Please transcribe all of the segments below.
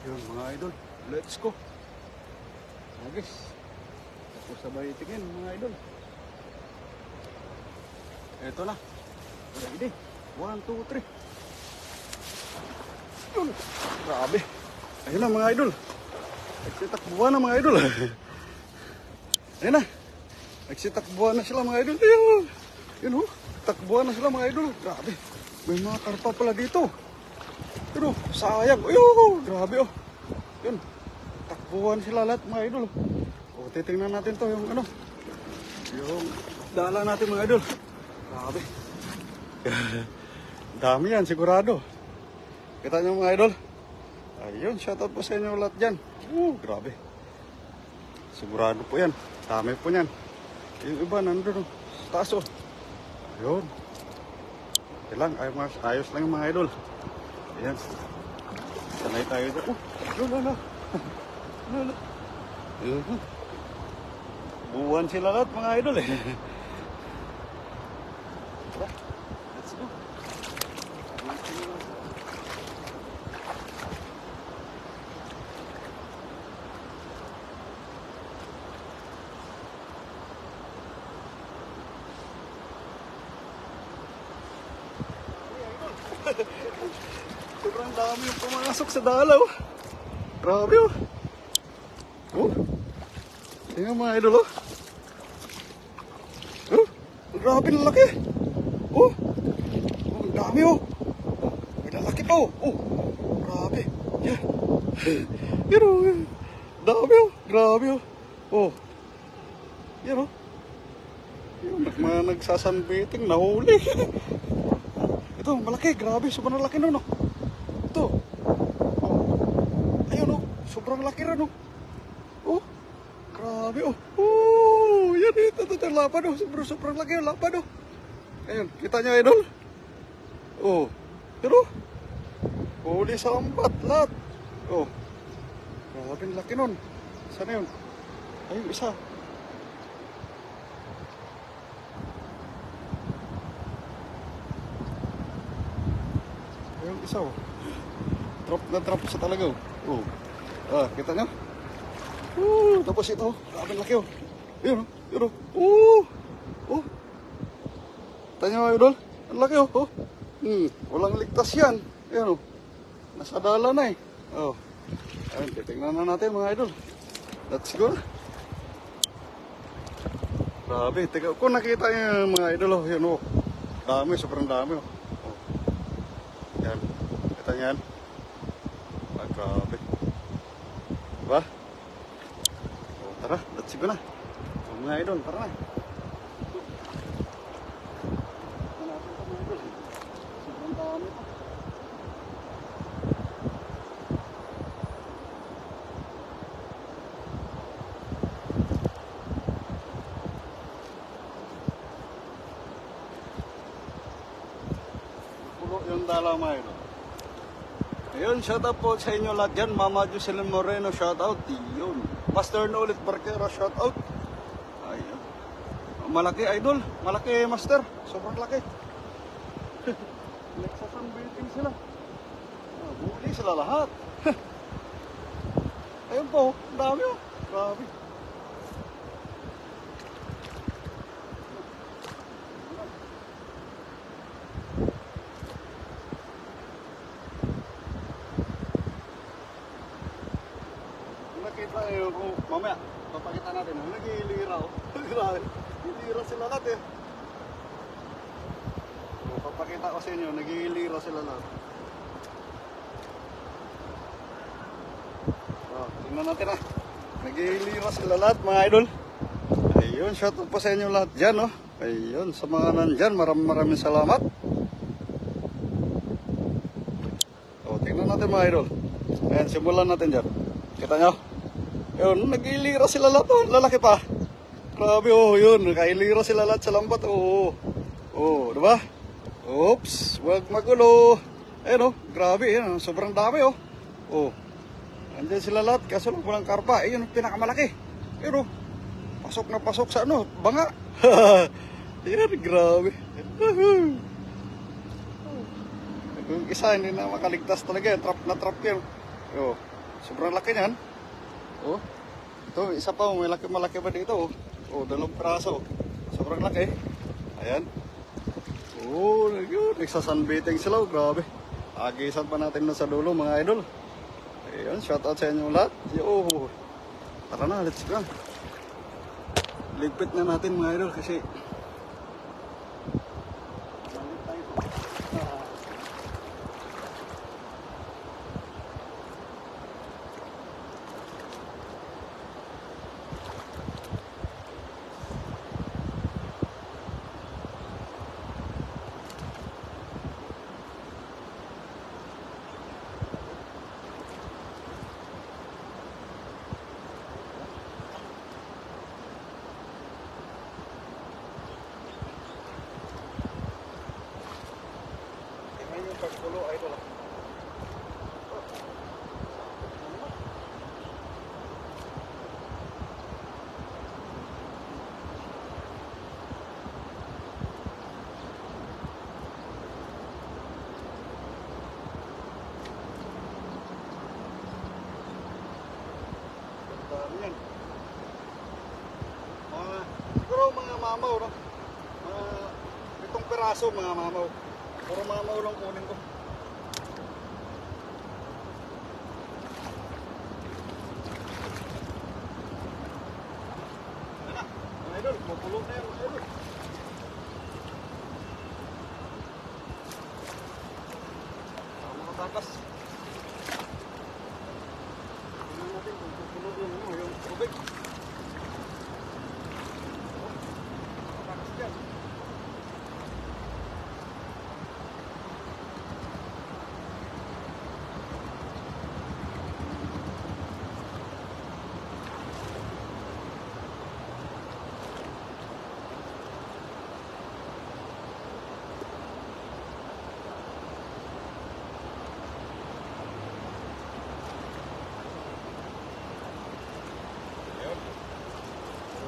Yun mga idol, let's go. Agis. Tapos sabay tingin mga idol. Eto na. Ready. 1, 2, 3. Yun. Grabe. Ayun na mga idol. Nagsitakbuhan na mga idol. Ayun na. Nagsitakbuhan na sila mga idol. Ayun. Yun oh. Takbuhan na sila mga idol. Grabe. May mga karpa pala dito. Pero sayang. Ayun. Grabe oh. Yun. Takbuhan sila lahat mga idol. O titingnan natin to yung ano. Yung dala natin mga idol. Grabe. Dami yan sigurado. Kita nyo mga idol. Ayun, shoutout po sa inyo lahat dyan. Grabe. Sigurado po yan. Dami po yan. Yung iba nandun sa taas oh. Ayun. Okay lang, ayos lang yung mga idol. Ayan. Sanay tayo dyan. Lala. Ayun. Buwan sila lahat mga idol eh. Let's go. Sobrang dami yung pumasok sa dalaw. Grabe oh. Oh. Tingnan mga idol oh. Oh. Grabe na laki. Oh. Oh, ang dami oh. May lalaki pa oh. Oh. Grabe. Yan. Yan oh. Dami oh. Grabe oh. Oh. Yan oh. Yan, mga nagsasanbiting, nahuli. Ito, malaki, grabe, sobrang laki nun, no? Ito. Oh. Ayun, oh, sobrang laki rin, oh. Oh, grabe, oh. Oh, yan, ito, lapad, oh. Sobrang laki, oh, lapad, oh. Ayun, kita nyo, idol? Oh, yan, oh. Huli sambat, lahat. Oh, grabe, laki nun. Sana yun? Ayun, isa. Isa oh. Drop na drop sa talaga oh. Oh. Ah, kita nyo? Tapos ito, grabe laki oh. Yun oh, yun oh. Oh. Kita nyo idol? Ang laki oh. Oh. Walang ligtas yan. Yun oh. Nasa dala na eh. Oh. Ayun, titignan na natin mga idol. Let's go. Grabe, tiga. Kung nakita nyo mga idol oh, yun oh. Dami, sobrang dami oh. Yan. Kita niyan. Ah, grabe. Diba? O, tara. Let's go na. O, mga idol, tara na. Sobrang dami pa. Yung dalaw mga idol. Ayun, shoutout po sa inyo lahat dyan. Mama Jocelyn Moreno, shoutout. Yun. Master Nolit Barquero, shoutout. Ayun. Malaki idol. Malaki master. Sobrang laki. Nagsasambiting sila. Huli sila lahat. Ayun po. Ang dami oh. Grabe. Nakita nyo kung mamaya, papakita natin, nag-iilira oh. Grabe, ilira sila lahat eh. So, papakita ko sa inyo, nag-iilira sila lahat. So, tingnan natin ah. Nag-iilira sila lahat mga idol. Ayun, shoutout po sa inyo lahat dyan oh. Ayun, sa mga nandyan, maraming salamat. So, tingnan natin mga idol. Ayan, simulan natin dyan. Kita nyo? Yun, nag-ilira sila lahat oh. Lalaki pa. Grabe oh, yun. Nakailira sila lahat sa lambat oh. Oh, diba? Oops, wag magulo. Ayun oh, grabe yan. Sobrang dami oh. Oh. Andiyan sila lahat, kaso lang walang karpa. Ayun, pinakamalaki. Ayun oh. Pasok na pasok sa ano, banga. Yan, grabe. Yung isa, hindi na makaligtas talaga. Trap na trap yan. Oh. Sobrang laki niyan. Oh. Ito, isa pa, may malaki pa dito. Oh, 2 piraso. Sobrang laki. Ayan. Oh, yun. Nagsasunbathing sila. Oh, grabe. Agisan pa natin na sa dulo, mga idol. Ayan, shout out sa inyo lahat. Yo. Tara na, let's go. Ligpit na natin, mga idol, kasi pagkulo idol. Yan. Siguro mga mamaw, no? Mga 7 piraso mga mamaw. Puro mamaw lang kunin ko. Ano na, mga idol, mapulo na yan, mga idol. Mga takas. Tingnan natin kung pupulo yung tubig. Takas dyan.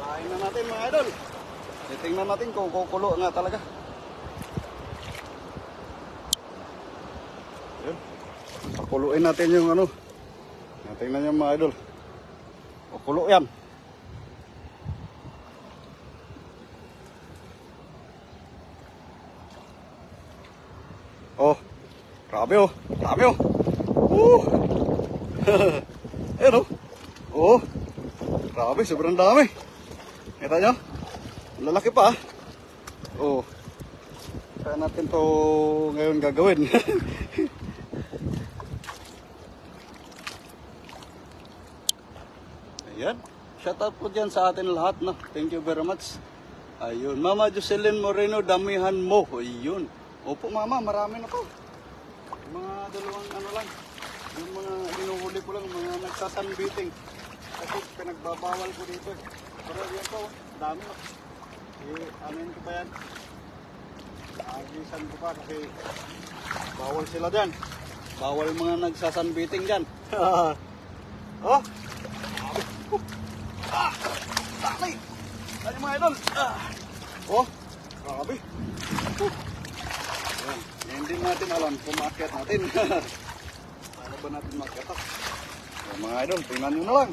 Lain na natin mga idol. Titingnan natin kung kukulo nga talaga. Ayun. Pakuluin natin yung ano. Tingnan nyo mga idol. Kukulo yan. Oh. Grabe oh. Grabe oh. Ayun oh. Oh. Grabe, sobrang dami. Kita nyo? Lalaki pa ah. Oh. Kaya natin to ngayon gagawin. Ayan. Shout out po dyan sa atin lahat. No? Thank you very much. Ayun. Mama Jocelyn Moreno, damihan mo. Ayun. Opo mama, marami na po. Mga dalawang ano lang. Yung mga hinuhuli ko lang, mga nagsasunbathing. Kasi pinagbabawal ko dito. Pero yan po, dami na. Amin ko pa yan. Agisan ko pa kasi bawal sila dyan. Bawal mga nagsasunbathing dyan. Oh! Dami! Dami mga idol! Oh! Grabe! Yan. Hindi natin alam kung maakyat natin. Paano ba natin maakyat? Yan, mga idol, tingnan nyo na lang.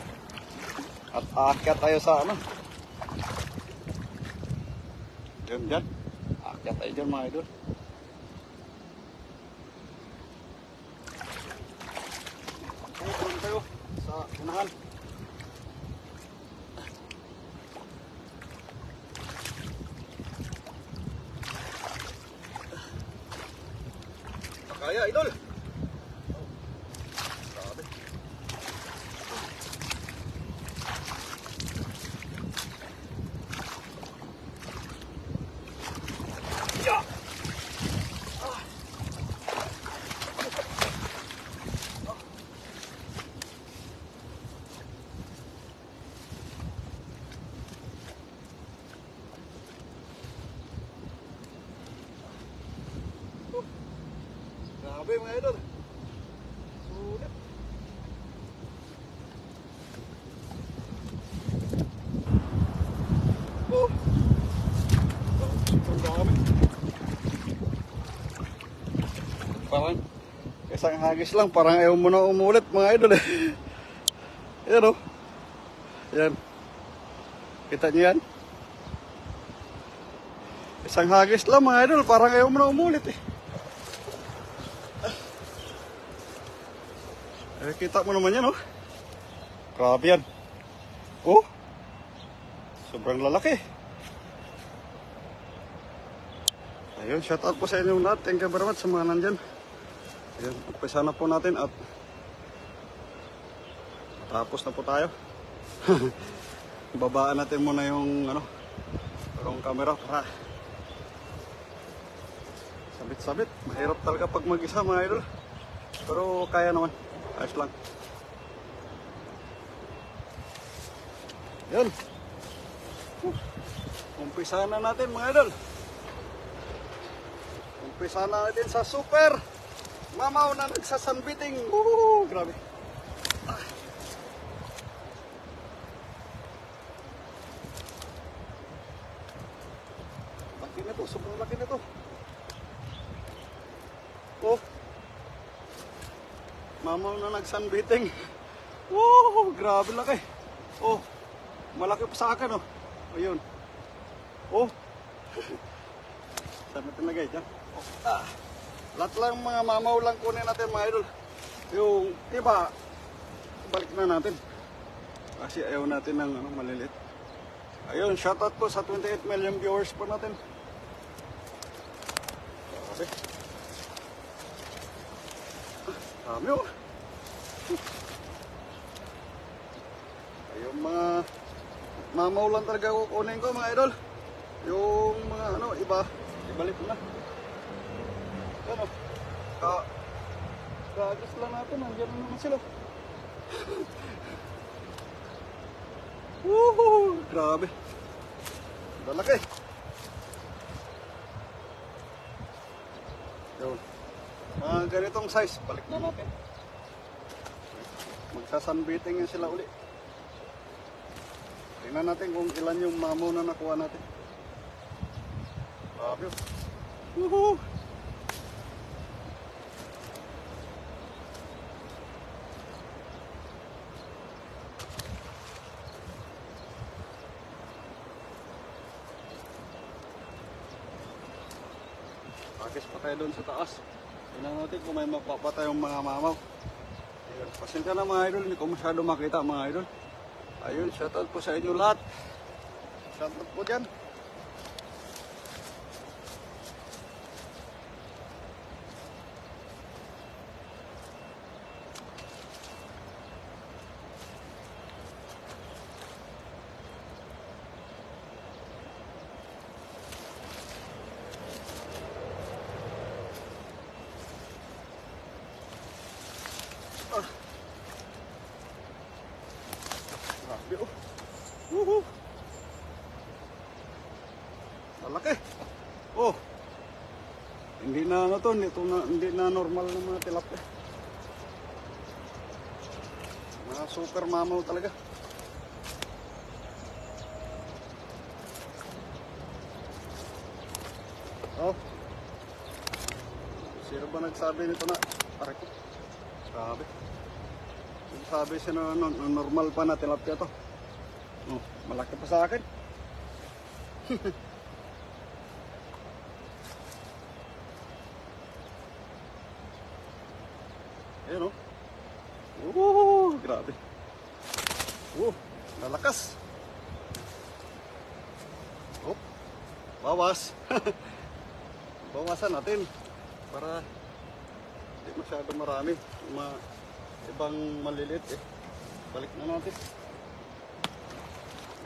At aakyat tayo sa ano. Diyan, diyan. Aakyat tayo dyan mga idol. Doon tayo sa unahan. Kaya idol. Grabe. Ya. Grabe mga idol. Sulit. Oh. Ang dami. Parang isang hagis lang, parang ayaw mo na umulit mga idol eh. Ayan o. Ayan. Kita niyo yan? Isang hagis lang mga idol. Parang ayaw mo na umulit eh. Kita mo naman yan oh. Grabe yan. Oh. Sobrang lalaki. Ayun, shout out po sa inyo lahat. Thank you very much sa mga nandyan. Ayun, umpisa na po natin at tapos na po tayo. Babaan natin muna yung camera para sabit-sabit. Mahirap talaga pag mag-isa mga idol. Pero kaya naman. Ayos lang. Yan. Umpisa na natin mga idol. Umpisa na natin sa super mamaw na nagsasanbiting. Grabe. Laki na to. Sobrang laki na to. Oh. Mamaw na nagsanbiting. Wow, grabe laki. Oh, malaki pa sa akin oh. Ayun. Oh. Saan natin lagay dyan? Oh. Lahat lang mga mamaw lang kunin natin mga idol. Yung iba, balik na natin. Kasi ayaw natin ng malilit. Ayun, shoutout po sa 28 million viewers po natin. Okay. Dami oh. Yung mga mamaw lang talaga kukunin ko mga idol. Yung mga iba, ibalik ko na. Ano? Kaagis lang natin, nandiyan naman sila. Woohoo! Grabe. Dalaki. Yun. Mga ganitong size, balik na natin. Magsasanbiting yan sila uli. Tingnan natin kung ilan yung mamaw na nakuha natin. Grabe. Woohoo! Agis pa tayo doon sa taas. Tingnan natin kung may mapapatay yung mga mamaw. Ayun, pasensya na mga idol, hindi ko masyado makita mga idol. Ayun, shoutout po sa inyo lahat. Shoutout po dyan. Grabe oh. Woohoo! Malaki. Oh. Hindi na hindi na normal na mga tilapia. Mga super mamaw talaga. Oh. Sino ba nagsabi nito na? Pare ko. Grabe. Sabi siya na normal pa na tilapia to. Oh, malaki pa sa akin. Ayan oh. Grabe. Lalakas. Oh, bawas. Bawasan natin para hindi masyado marami. Ibang malilit eh. Balik na natin.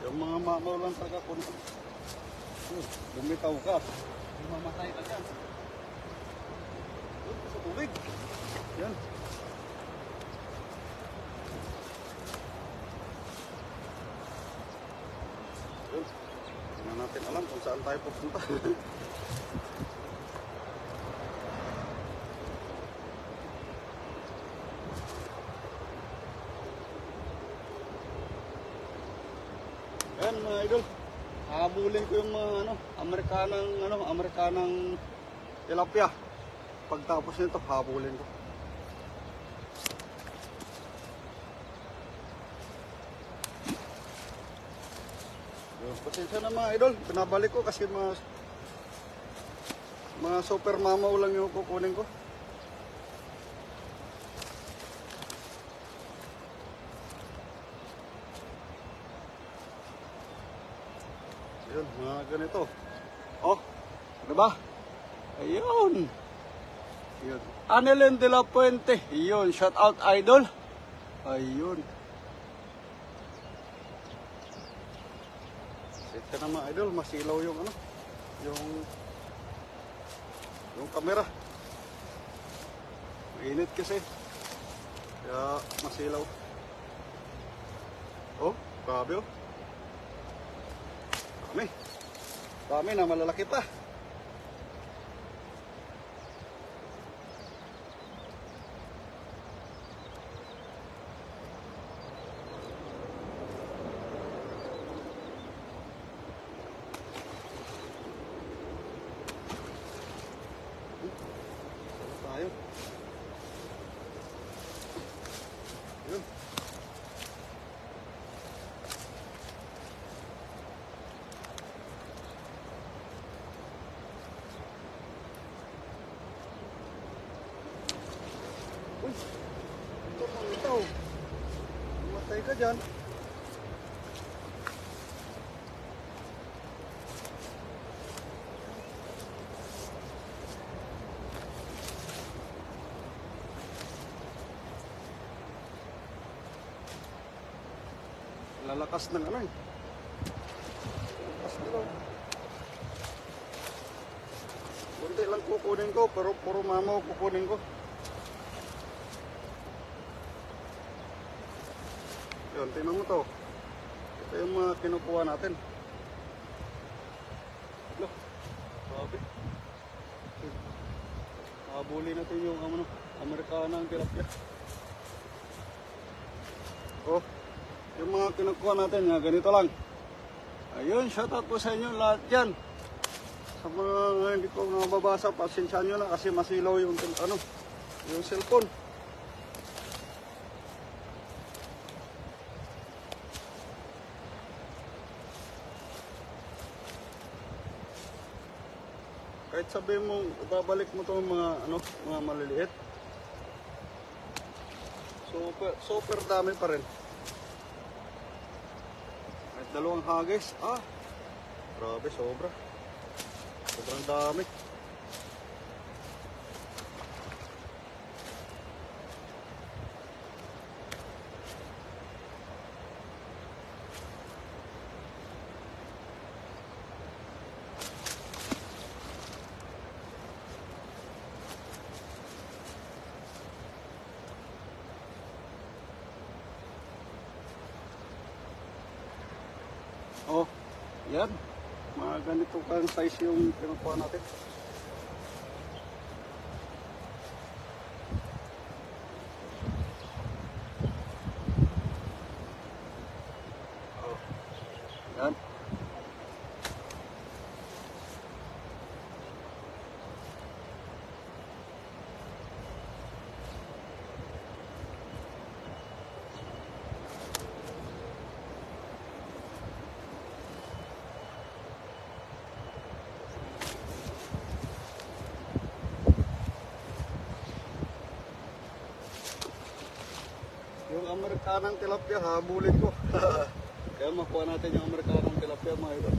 Yung mga mamaw lang talaga kung bumitaw ka, mamatay ka dyan. Sa tubig. Yan. Yun. Hindi na natin alam kung saan tayo pupunta. Yan mga idol, habulin ko yung mga Amerikanang tilapia. Pagtapos nito, habulin ko. Pasensya na mga idol, pinabalik ko kasi mga super mamaw lang yung kukunin ko. Ayun, mga ganito. Oh, diba? Ayun. Ayun. Anelin de la Puente. Ayun, shout out idol. Ayun. Sita na mga idol, masilaw yung ano, yung camera. Mainit kasi. Kaya masilaw. Oh, grabe oh. Dami na malalaki pa. Tayo. Yun. Uy, ito mga ito. Matay ka dyan. Lalakas ng ano eh. Lalakas nila. Kunti lang kukunin ko, pero puro mamaw kukunin ko. Yun, tingnan mo to. Ito yung mga kinukuha natin. Look, grabe. Habulin natin yung Amerikana ang tilapia. Oh, yung mga kinukuha natin, ganito lang. Ayun, shoutout po sa inyo lahat dyan. Sa mga hindi ko nababasa, pasensyahan nyo na kasi masilaw yung cellphone. Kahit sabihin mo, babalik mo itong mga maliliit. Super dami pa rin. Kahit dalawang hagis, grabe, sobrang dami. Oh, yan. Mga ganito kang size yung pinukuha natin. Oh, yan. Yung Amerikanang tilapia, habulin ko. Kaya makuha natin yung Amerikanang tilapia mga idol.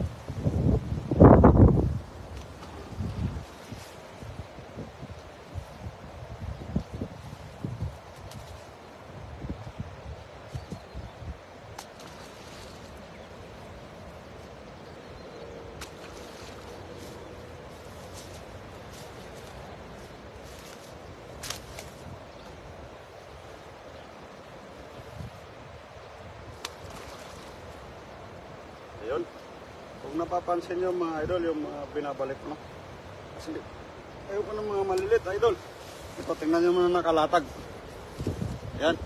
Ayun. Kung napapansin nyo mga idol, yung mga binabalik ko na. Kasi ayun ko ng mga malilit idol. Ito, tingnan nyo mga nakalatag. Yan.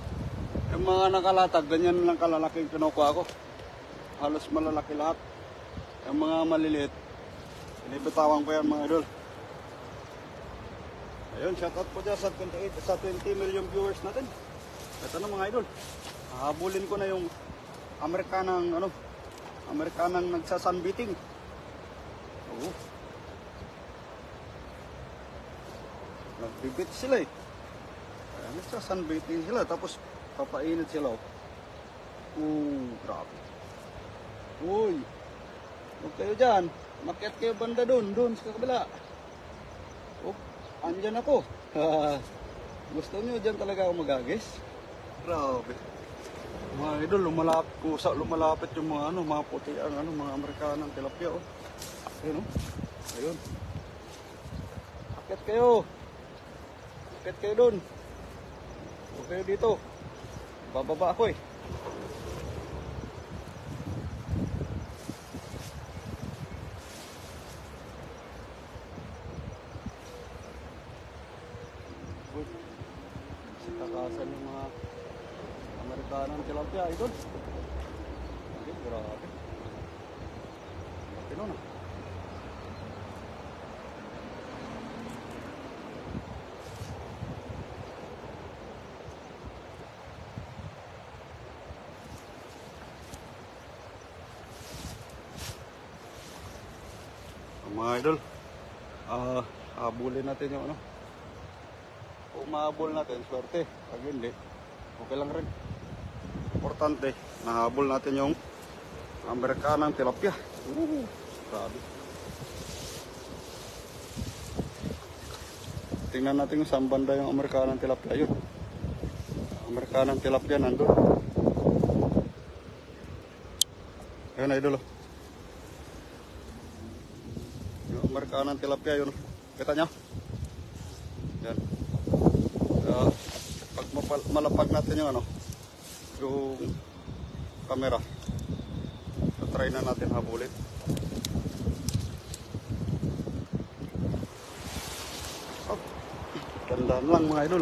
Yung mga nakalatag, ganyan lang kalalaki yung kinukuha ko. Halos malalaki lahat. Yung mga maliliit, inibitawan ko yan mga idol. Ayun, shoutout po dyan sa 20 million viewers natin. Ito na mga idol. Hahabulin ko na yung Amerikanang Amerikanang nagsasunbeating. Oo. Nagbibit sila eh. Kaya nagsasunbeating sila. Tapos papainit sila. Grabe. Uy. Huwag kayo dyan. Makiat kayo banda doon sa kabila. Andyan ako. Gusto nyo dyan talaga ako magagis? Grabe. Mga idol, lumalapit yung mga puti mga Amerikanang tilapia. Ayun Ayun. Akit kayo. Akit kayo doon. Huwag kayo dito. Bababa ako eh. Takasan yung mga Amerikanang tilapia, idol. Okay, grabe. Laki nun. Mga idol, habulin natin yung kung mahabol natin, swerte. Pag hindi, okay lang rin. Importante, nahabol natin yung Amerikanang tilapia. Grabe. Tingnan natin kung saan banda yung Amerikanang tilapia. Yun. Amerikanang tilapia nandun. Ayun, idol. Yung Amerikanang tilapia yun. Kita nyo? Yan. Pag malapag natin yung yung camera, try na natin habulin. Gandaan lang mga idol.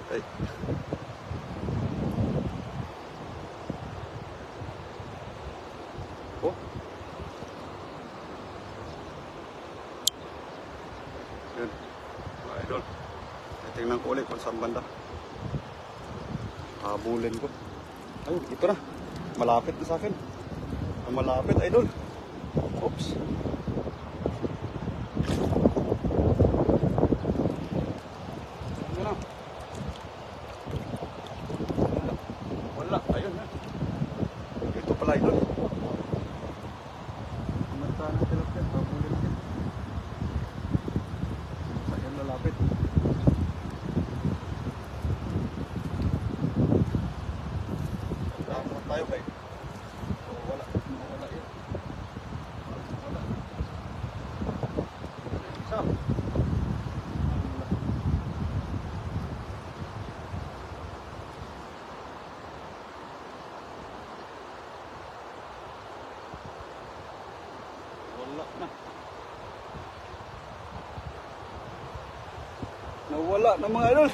Okay. Yun mga idol. Tingnan ko ulit kung saan banda. Habulin ko. Ayun, ito na. Malapit na sa akin. Malapit, idol. Oops. Ano na? Wala. Ayun na. Ito pala, idol. Amerikanang tilapia. Habulin ko. Ayun, lalapit. Tayo ba? Wala yun. Wala. Isa. Wala na. Nawala na mga idol.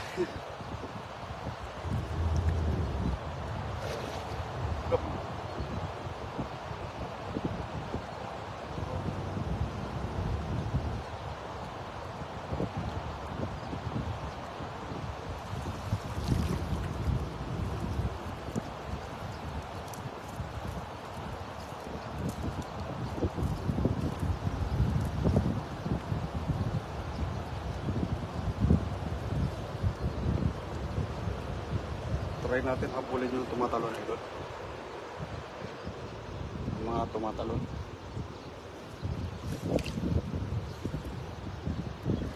Try natin habulin yung tumatalon ito. Mga tumatalon.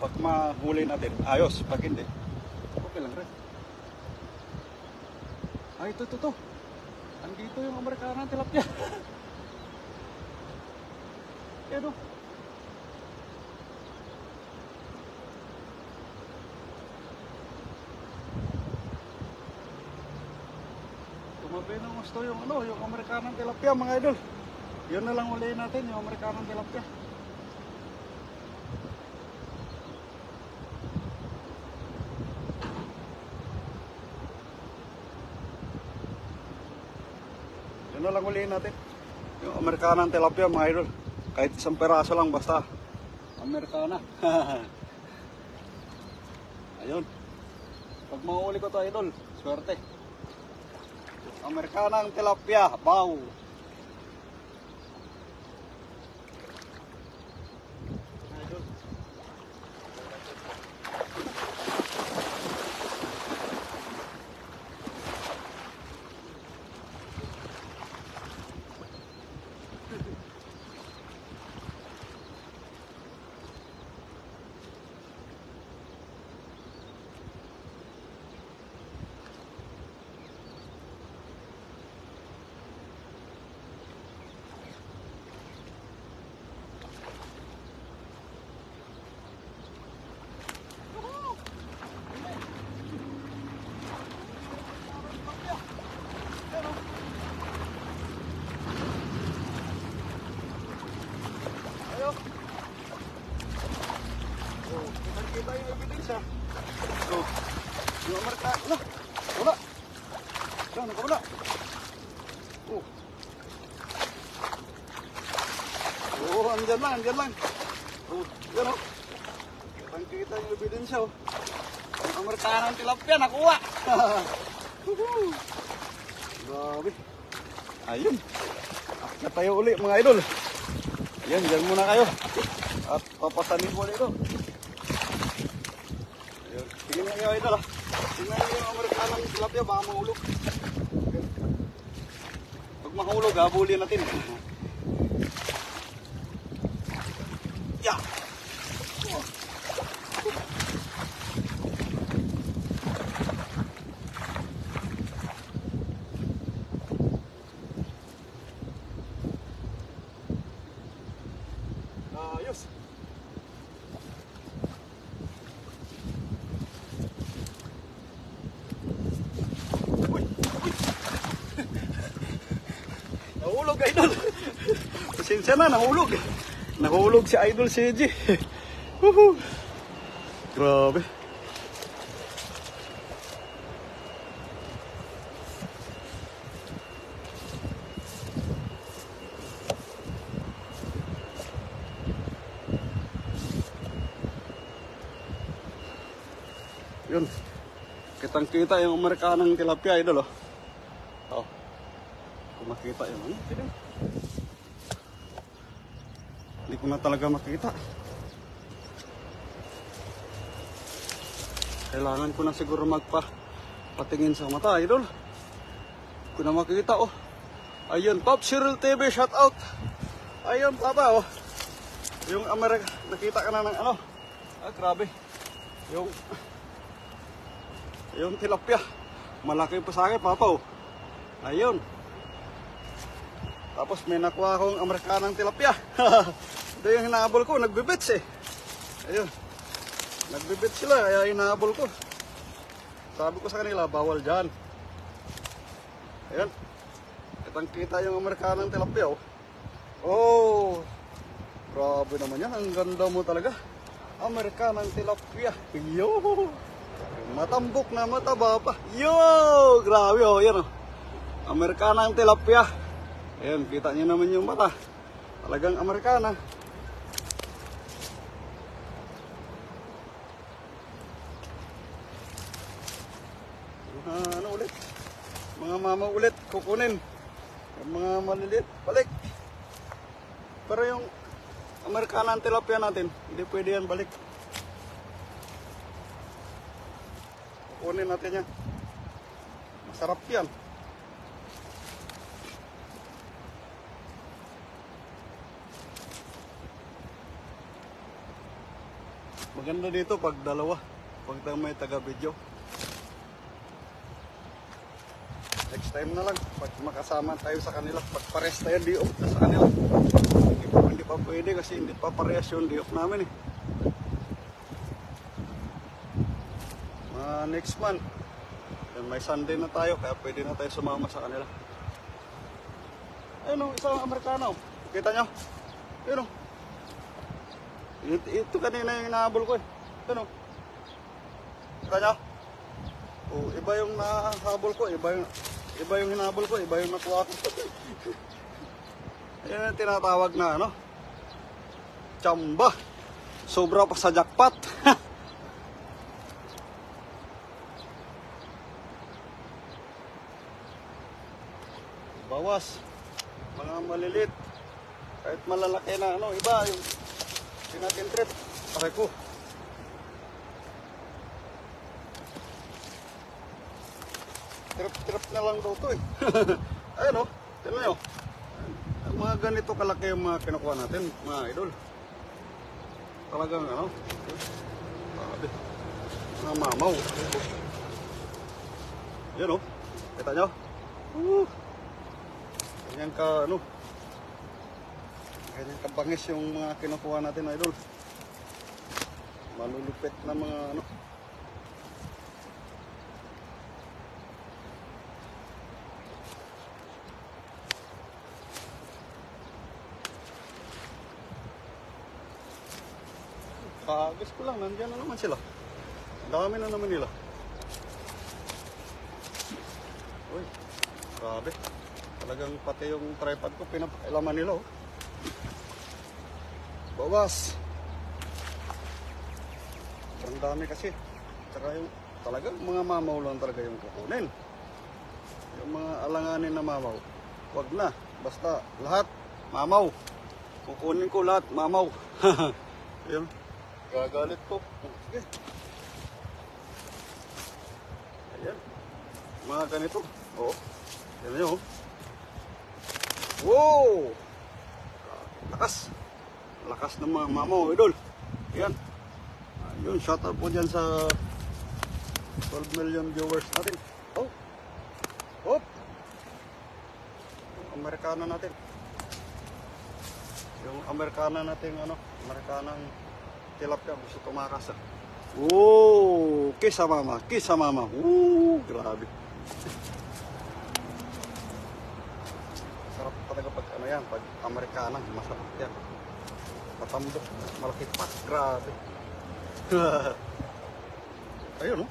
Pag mahuli natin, ayos. Pag hindi, okay lang rin. Ay, ito. Andito yung Amerikanang tilapia. Yan o. Tumabi ng gusto yung yung Amerikanang tilapia mga idol. Yun na lang ulihin natin, yung Amerikanang tilapia. Yun na lang ulihin natin. Yung Amerikanang tilapia mga idol. Kahit isang peraso lang basta. Amerikana. Ayun. Pag mahuli ko to idol, swerte. Amerikanang tilapia, bow. ano ka wala? Oh. Oh, andyan lang, andyan lang. Oh, yan oh. Kitang-kita yung ebidensya oh. Ang Amerikanang tilapia, nakuha. Grabe. Ayun. Akyat tayo uli mga idol. Ayan, dyan muna kayo. At papasanin ko ulit ito. Ayun. Tingnan nyo kayo idol ah. Tingnan nyo yung Amerikanang tilapia, baka mahulog. Pag mahulog, habulin natin. Yeah. Ayos. Uy, uy. Nahulog idol. Pasensya na, nahulog. Nahulog si idol CJ. Grabe. Yun. Kitang-kita yung Amerikanang tilapia idol oh. Oh. Kung makita yun. Ano? Hindi ko na talaga makita. Kailangan ko na siguro patingin sa mata idol. Hindi ko na makita oh. Ayun, Pop Cyril TV, shout out. Ayun, Papa oh. Yung nakita ka na ng ano. Ah, grabe. Yung tilapia. Malaki pa sa akin, Papa oh. Ayun. Tapos may nakuha akong Amerikanang tilapia. Ito yung hinahabol ko, nagbibits eh. Ayun. Nagbibits sila, kaya hinahabol ko. Sabi ko sa kanila, bawal dyan. Ayun. Kitang-kita yung Amerikanang tilapia oh. Oh. Grabe naman yan, ang ganda mo talaga. Amerikanang tilapia. Yo. Matambok na mataba pa. Yo! Grabe oh, yan oh. Amerikanang tilapia. Ayan, kita nyo naman yung mata. Talagang Amerikana. Ano ulit? Mga mama ulit, kukunin. Yung mga maliliit, balik. Pero yung Amerikanang tilapia natin, hindi pwede yan balik. Kunin natin yan. Masarap yan. Maganda dito pag dalawa. Pag may taga-video. Next time na lang. Pag makasama tayo sa kanila. Pag pares tayo di-off na sa kanila. Hindi pa pwede kasi hindi pa parehas yung di-off namin eh. Next month. May Sunday na tayo kaya pwede na tayo sumama sa kanila. Ayun o, isang Amerikano. Kita nyo? Ayun o. Ito kanina yung hinahabol ko eh. Ayun o. Kita nyo? Oh, iba yung nahabol ko. Iba yung hinahabol ko. Iba yung nakuha ko. Ayun yung tinatawag na ano. Chamba. Sobra pa sa jackpot. Bawas. Mga malilit. Kahit malalaki na ano, iba yung tinatin trip. Pare ko. Trip na lang daw to eh. Ayun o. Tignan nyo. Mga ganito kalaki yung mga kinukuha natin, mga idol. Talagang ano. Sabi. Mga mamaw. Ayun o. Kita nyo. Ganyan ka ano. Ganyan kabangis yung mga kinukuha natin idol. Malulupit na mga ano. Kagis ko lang, nandiyan na naman sila. Dami na naman nila. Uy. Grabe. Talagang pati yung tripod ko pinapakailaman nila oh. Bawas. Ang dami kasi. Tsaka yung talagang mga mamaw lang talaga yung kukunin. Yung mga alanganin na mamaw, wag na. Basta lahat mamaw. Kukunin ko lahat mamaw. Ayun. Gagalit po. Sige. Ayan. Mga ganito. Oo. Yan nyo. Wow! Lakas. Lakas ng mga mamaw, idol. Ayan. Ayun, shoutout po dyan sa 12 million viewers natin. Oh. Hop. Yung Amerikana natin. Yung Amerikana natin, Amerikanang tilapia. Gusto tumakas. Oh, kisa mama. Kisa mama. Grabe. Sarap talaga pag yan, pag Amerikana. Masarap yan. Matambok. Malaki pa. Grabe. Ayun, oh.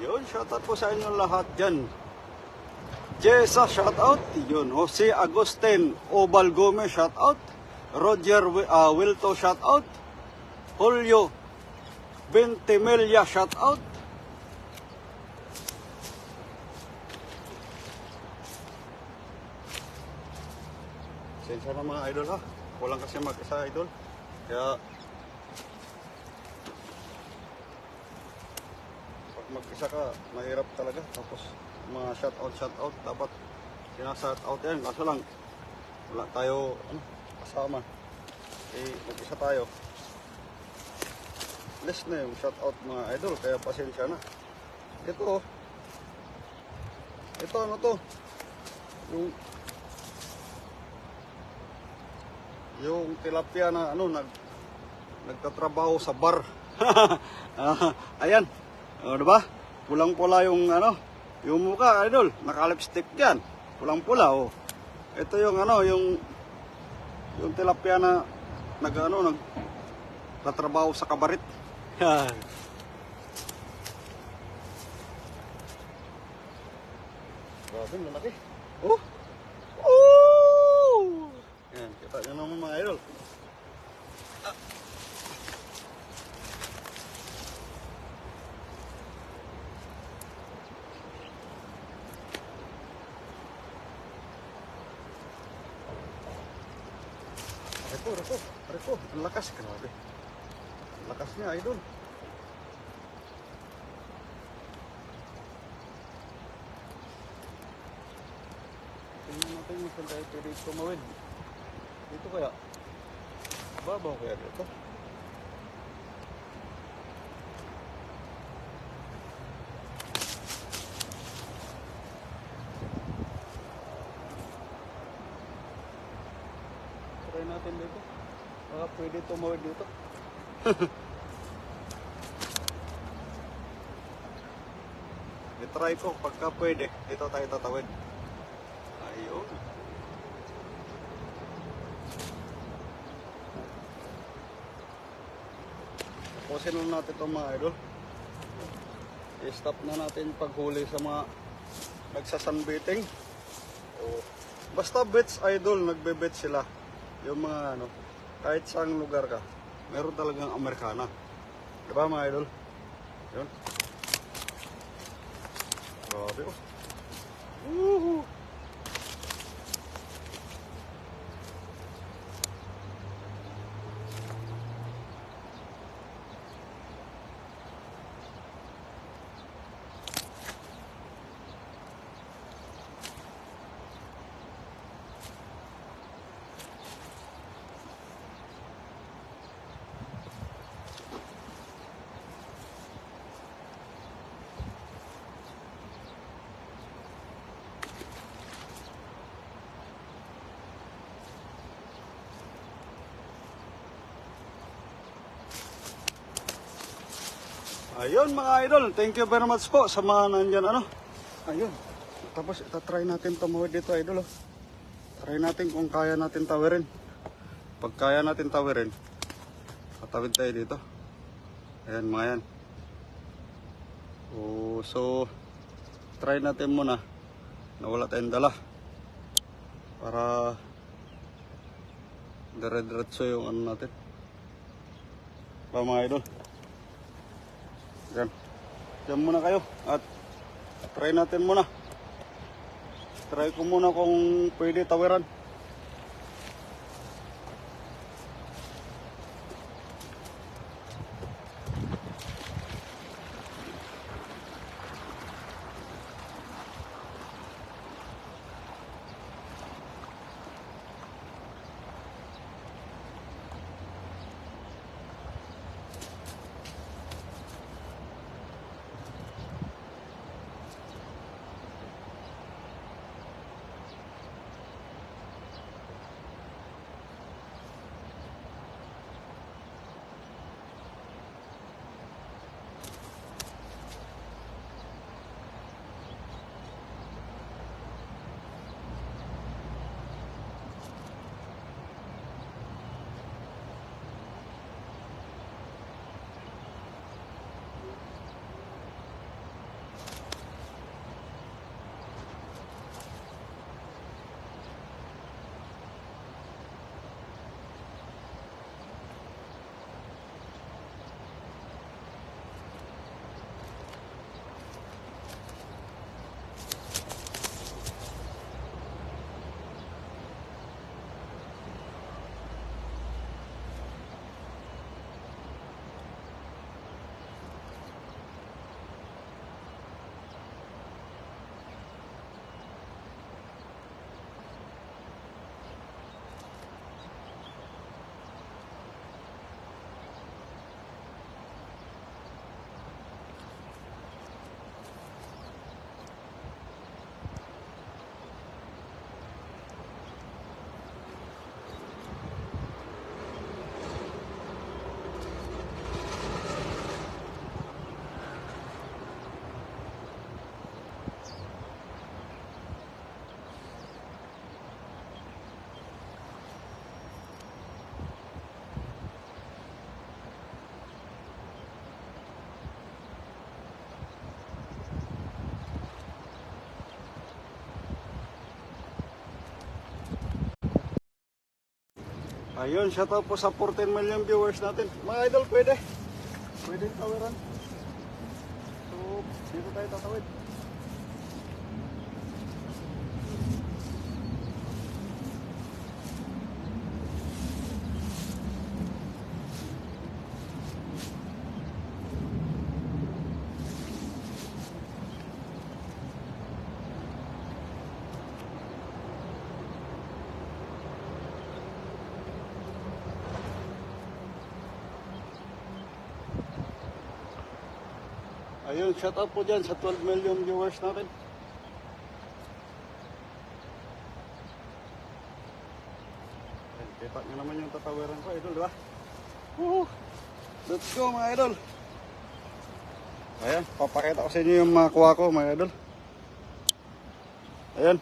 Ayun, shoutout po sa inyo lahat dyan. Jessa, shoutout. Yun, Jose Agustin Obal Gomez, shoutout. Roger Wilto, shoutout. Julio Ventimiglia, shoutout. Sensya na mga idol ha. Walang kasi mag-isa idol. Kaya pag mag-isa ka, mahirap talaga. Tapos mga shoutout dapat sinashoutout yan. Kaso lang wala tayo kasama. Mag-isa tayo. Less na yung shoutout mga idol. Kaya pasensya na. Ito ano to? Yung tilapia na nagtatrabaho sa bar. Ayan. Diba? Pulang-pula yung yung mukha, idol. Naka-lipstick yan. Pulang-pula oh. Ito yung yung tilapia na nagtatrabaho sa kabaret. Grabe, lalaki. Oh. Yan, kita nyo naman mga idol. Reko. Ang lakas, grabe. Ang lakas niya, idol. Tingnan natin yung saan tayo pwede tumawid. Dito kaya? Babaw kaya dito? Try natin dito. Baka pwede tumawid dito. I-try ko pagka pwede. Dito tayo tatawid. Ayun. Tapusin na natin itong mga idol. I-stop na natin paghuli sa mga nagsasunbathing. Basta bets idol, nagbe-bet sila. Yung mga kahit saang lugar ka, meron talagang Amerikana. Diba mga idol? Yun. Grabe oh. Woohoo! Ayun mga idol, thank you very much po sa mga nandyan Ayun. Tapos itatry natin tumawid dito idol Try natin kung kaya natin tawirin. Pag kaya natin tawirin, tatawid tayo dito. Ayan mga yan. So try natin muna na wala tayong dala para dire-diretso yung ano natin pa mga idol. Diyan muna kayo at try natin muna. Try ko muna kung pwede tawiran. Ayun, shoutout po sa 14 million viewers natin. Mga idol, pwede tawiran. So, dito tayo tatawid. Ayun, shout out po dyan sa 12 million viewers natin. Ayun, kita nyo naman yung tatawiran ko, idol, di ba? Let's go mga idol. Ayan, papakita ko sa inyo yung mga kuha ko mga idol. Ayan.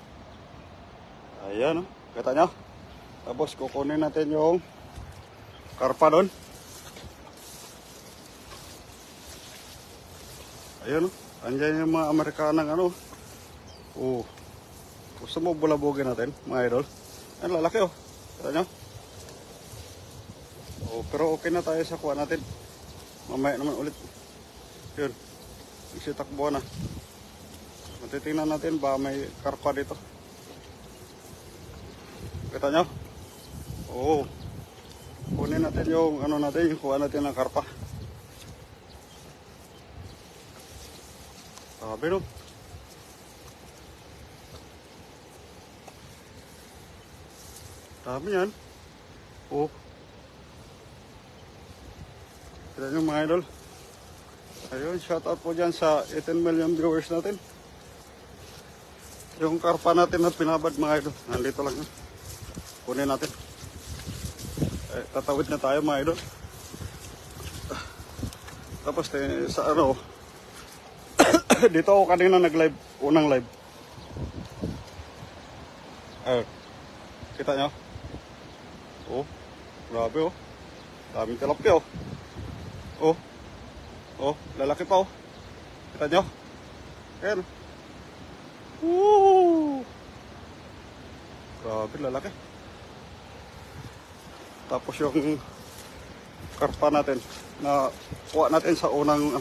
Ayan, kita nyo. Tapos kukunin natin yung karpa doon. Ayun, andyan yung mga Amerikanang ano. Gusto mo bulabugin natin, mga idol. Ayan, lalaki oh. Kita nyo? Pero okay na tayo sa kuha natin. Mamaya naman ulit. Yun, nagsitakbuhan na. Matitingnan natin ba may karpa dito. Kita nyo? Kunin natin yung ano natin, yung kuha natin ng karpa. Sabi no. Dami yan. Kita nyo mga idol. Ayun, shout out po dyan sa 18 million viewers natin. Yung karpa natin na pinabad mga idol. Nandito lang. Kunin natin. Tatawid na tayo mga idol. Tapos sa ano, dito ako kanina nag-live, unang live. Kita nyo? Oh, grabe oh. Daming tilapia oh. Oh, oh, lalaki pa oh. Kita nyo? Ayan. Woo! Grabe, lalaki. Tapos yung karpa natin na kuha natin sa unang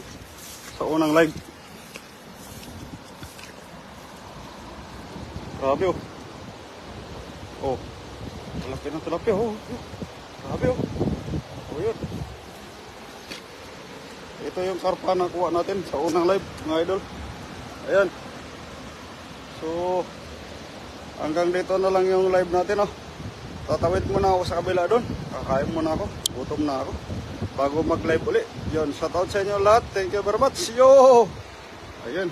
live. Grabe oh. Oh. Malaki ng tilapia oh. Grabe oh. Oh yun. Ito yung karpa na kuha natin sa unang live, mga idol. Ayan. So hanggang dito na lang yung live natin oh. Tatawid muna ako sa kabila doon. Kakain muna ako. Gutom na ako. Bago mag live uli. Yun, shoutout sa inyo lahat. Thank you very much. Yo! Ayun.